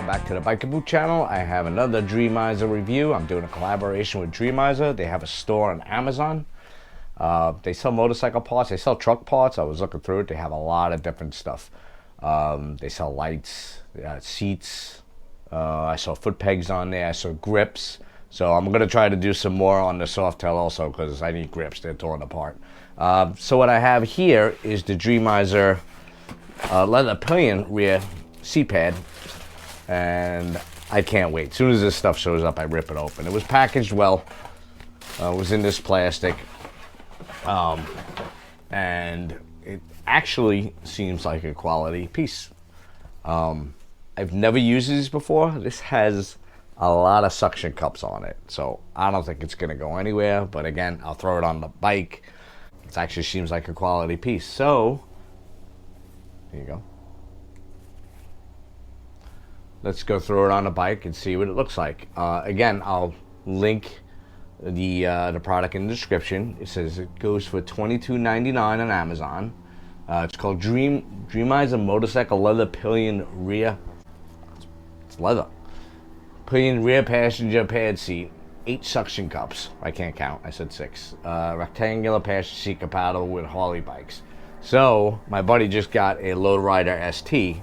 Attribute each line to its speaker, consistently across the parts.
Speaker 1: welcome back to the Bike and Boot channel. I have another Dreamizer review. I'm doing a collaboration with Dreamizer. They have a store on Amazon. They sell motorcycle parts, they sell truck parts. I was looking through it. They have a lot of different stuff. They sell lights, seats. I saw foot pegs on there. I saw grips. So I'm going to try to do some more on the Softail also because I need grips. They're torn apart. So what I have here is the Dreamizer leather Pillion rear seat pad, and I can't wait. As soon as this stuff shows up, I rip it open. It was packaged well. It was in this plastic, and it actually seems like a quality piece. I've never used these before. This has a lot of suction cups on it, so I don't think it's gonna go anywhere, but again, I'll throw it on the bike. It actually seems like a quality piece. So here you go. Let's go throw it on the bike and see what it looks like. Again, I'll link the product in the description. It says it goes for $22.99 on Amazon. It's called Dreamizer Motorcycle Leather Pillion Rear. It's leather. Pillion rear passenger pad seat. 8 suction cups. I can't count. I said 6. Rectangular passenger seat compatible with Harley bikes. So my buddy just got a Lowrider ST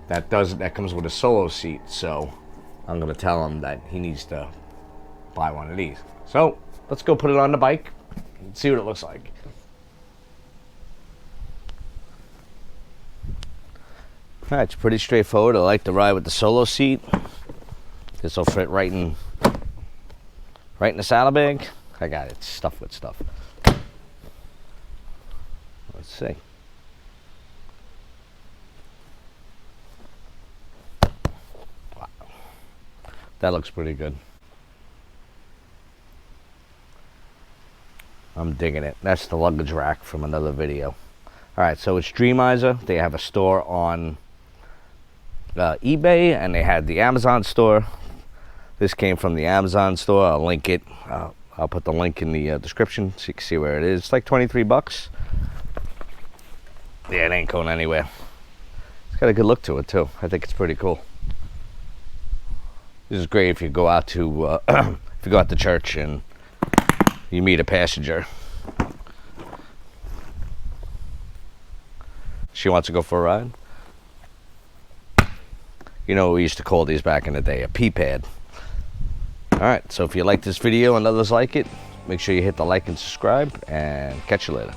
Speaker 1: that comes with a solo seat. So I'm gonna tell him that he needs to buy one of these. So let's go put it on the bike and see what it looks like. Alright, it's pretty straightforward. I like to ride with the solo seat. This will fit right in the saddlebag. I got it stuffed with stuff. Let's see. Wow. That looks pretty good. I'm digging it. That's the luggage rack from another video. Alright, so it's Dreamizer. They have a store on eBay, and they had the Amazon store. This came from the Amazon store. I'll link it. I'll put the link in the description so you can see where it is. It's like 23 bucks. Yeah, it ain't going anywhere. It's got a good look to it too. I think it's pretty cool. This is great if you go out to if you go out to church and you meet a passenger. She wants to go for a ride. You know, we used to call these back in the day a pee-pad. Alright, so if you like this video and others like it, make sure you hit the like and subscribe, and catch you later.